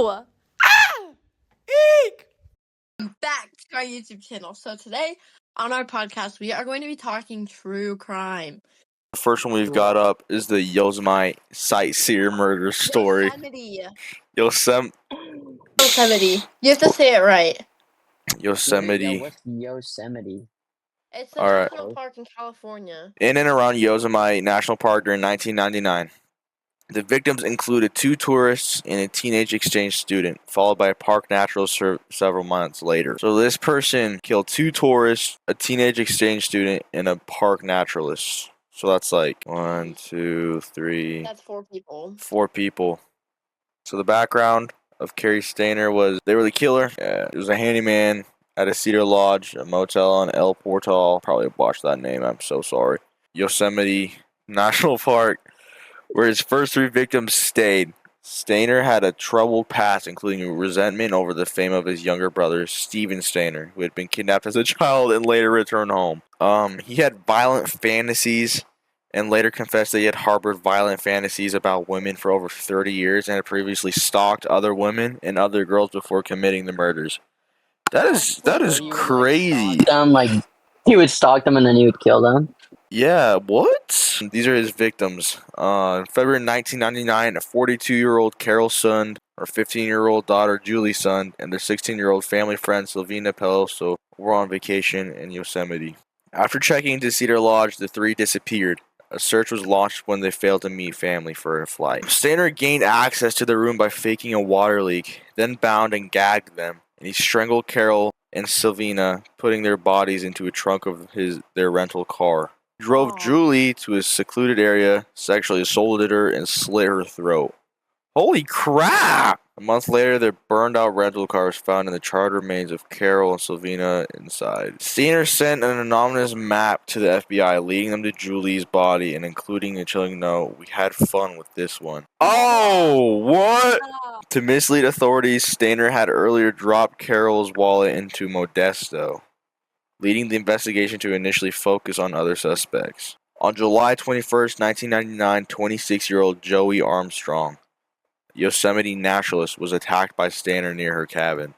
Eek! Back to our YouTube channel. So today on our podcast, we are going to be talking true crime. The first one we've got up is the Yosemite sightseer murder story. Yosemite. You have to say it right. Yosemite. Yeah, what's Yosemite? It's a All right. national park in California. In and around Yosemite National Park during 1999. The victims included 2 tourists and a teenage exchange student, followed by a park naturalist several months later. So this person killed 2 tourists, a teenage exchange student, and a park naturalist. So that's like 1, 2, 3. That's 4 people. 4 people. So the background of Carrie Stainer was they were the killer. It was a handyman at a Cedar Lodge, a motel on El Portal. Probably botched that name. I'm so sorry. Yosemite National Park, where his first 3 victims stayed. Stainer had a troubled past, including resentment over the fame of his younger brother, Steven Stainer, who had been kidnapped as a child and later returned home. He had violent fantasies and later confessed that he had harbored violent fantasies about women for over 30 years and had previously stalked other women and other girls before committing the murders. That is crazy. He would stalk them and then he would kill them. Yeah, what? These are his victims. In February 1999, a 42-year-old Carol Sund, her 15-year-old daughter Julie Sund, and their 16-year-old family friend Sylvina Peloso were on vacation in Yosemite. After checking into Cedar Lodge, the 3 disappeared. A search was launched when they failed to meet family for a flight. Stainer gained access to the room by faking a water leak, then bound and gagged them, and he strangled Carol and Sylvina, putting their bodies into a trunk of their rental car. He drove Julie to a secluded area, sexually assaulted her, and slit her throat. Holy crap! A month later, their burned-out rental car was found in the charred remains of Carol and Sylvina inside. Stainer sent an anonymous map to the FBI, leading them to Julie's body and including a chilling note, "We had fun with this one." Oh, what? To mislead authorities, Stainer had earlier dropped Carol's wallet into Modesto, leading the investigation to initially focus on other suspects. On July 21st, 1999, 26-year-old Joey Armstrong, Yosemite naturalist, was attacked by Stainer near her cabin.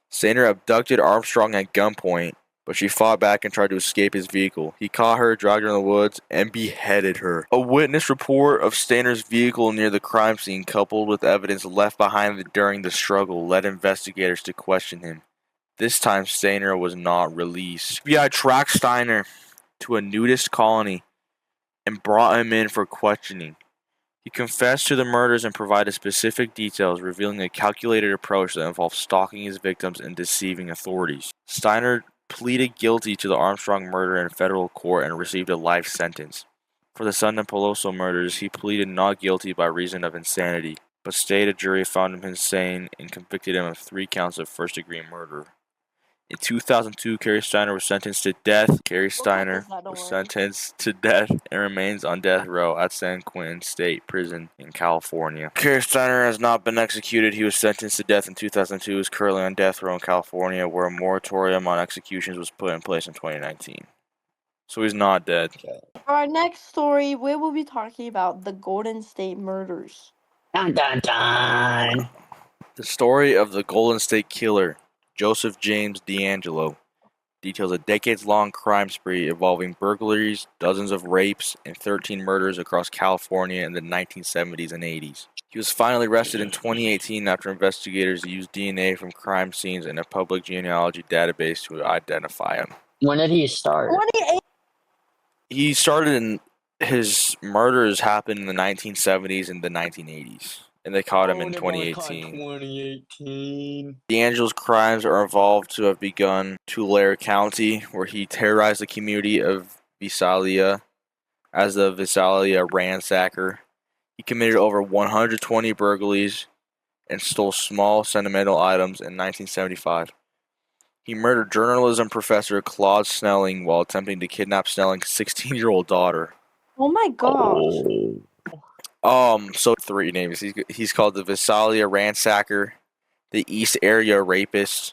Stainer abducted Armstrong at gunpoint, but she fought back and tried to escape his vehicle. He caught her, dragged her in the woods, and beheaded her. A witness report of Stainer's vehicle near the crime scene, coupled with evidence left behind during the struggle, led investigators to question him. This time, Stainer was not released. FBI tracked Stainer to a nudist colony and brought him in for questioning. He confessed to the murders and provided specific details, revealing a calculated approach that involved stalking his victims and deceiving authorities. Stainer pleaded guilty to the Armstrong murder in federal court and received a life sentence. For the Sund and Peloso murders, he pleaded not guilty by reason of insanity, but stated a jury found him insane and convicted him of 3 counts of first-degree murder. In 2002, Carrie Stainer was sentenced to death. Carrie Stainer was sentenced to death and remains on death row at San Quentin State Prison in California. Carrie Stainer has not been executed. He was sentenced to death in 2002. He is currently on death row in California, where a moratorium on executions was put in place in 2019. So he's not dead. For our next story, we will be talking about the Golden State Murders. Dun dun dun! The story of the Golden State Killer, Joseph James DeAngelo, details a decades-long crime spree involving burglaries, dozens of rapes, and 13 murders across California in the 1970s and 80s. He was finally arrested in 2018 after investigators used DNA from crime scenes in a public genealogy database to identify him. When did he start? He started in his murders happened in the 1970s and the 1980s. And they caught him in 2018. DeAngelo's crimes are involved to have begun in Tulare County, where he terrorized the community of Visalia as the Visalia ransacker. He committed over 120 burglaries and stole small sentimental items in 1975. He murdered journalism professor Claude Snelling while attempting to kidnap Snelling's 16-year-old daughter. Oh my gosh. So 3 names. He's called the Visalia ransacker, the East Area rapist,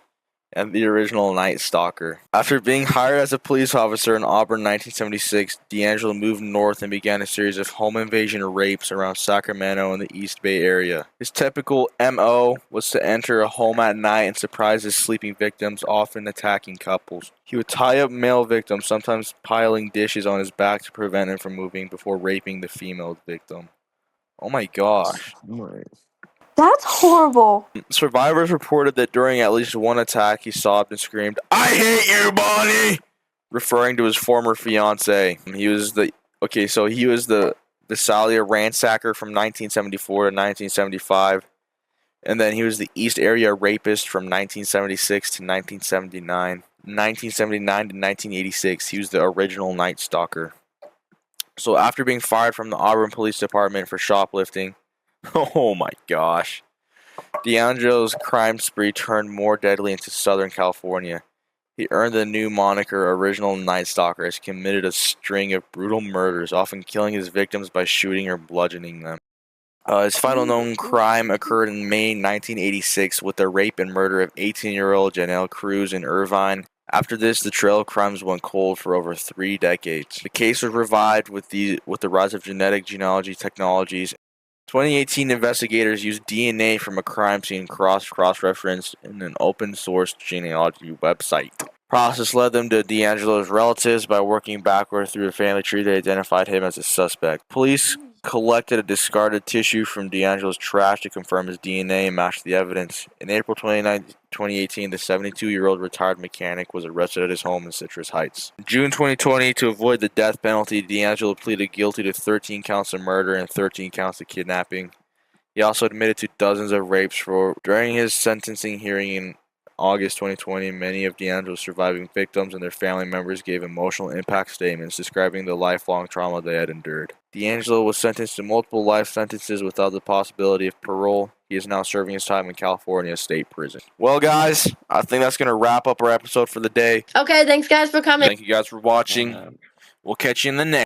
and the original Night Stalker. After being hired as a police officer in Auburn in 1976, D'Angelo moved north and began a series of home invasion rapes around Sacramento and the East Bay area. His typical MO was to enter a home at night and surprise his sleeping victims, often attacking couples. He would tie up male victims, sometimes piling dishes on his back to prevent him from moving before raping the female victim. Oh my gosh. That's horrible. Survivors reported that during at least one attack, he sobbed and screamed, "I hate you, Bonnie!" referring to his former fiancée. He was the Visalia ransacker from 1974 to 1975, and then he was the East Area rapist from 1976 to 1979. 1979 to 1986, he was the original Night Stalker. So after being fired from the Auburn Police Department for shoplifting, oh my gosh, D'Angelo's crime spree turned more deadly into Southern California. He earned the new moniker Original Night Stalker as he committed a string of brutal murders, often killing his victims by shooting or bludgeoning them. His final known crime occurred in May 1986 with the rape and murder of 18-year-old Janelle Cruz in Irvine. After this, the trail of crimes went cold for over 3 decades. The case was revived with the rise of genetic genealogy technologies. 2018 investigators used DNA from a crime scene cross-referenced in an open-source genealogy website. Process led them to D'Angelo's relatives. By working backward through the family tree, they identified him as a suspect. Police collected a discarded tissue from D'Angelo's trash to confirm his DNA and match the evidence. In April 2018, the 72-year-old retired mechanic was arrested at his home in Citrus Heights. In June 2020, to avoid the death penalty, D'Angelo pleaded guilty to 13 counts of murder and 13 counts of kidnapping. He also admitted to dozens of rapes. During his sentencing hearing in August 2020, many of D'Angelo's surviving victims and their family members gave emotional impact statements describing the lifelong trauma they had endured. D'Angelo was sentenced to multiple life sentences without the possibility of parole. He is now serving his time in California State Prison. Well, guys, I think that's going to wrap up our episode for the day. Okay, thanks guys for coming. Thank you guys for watching. We'll catch you in the next.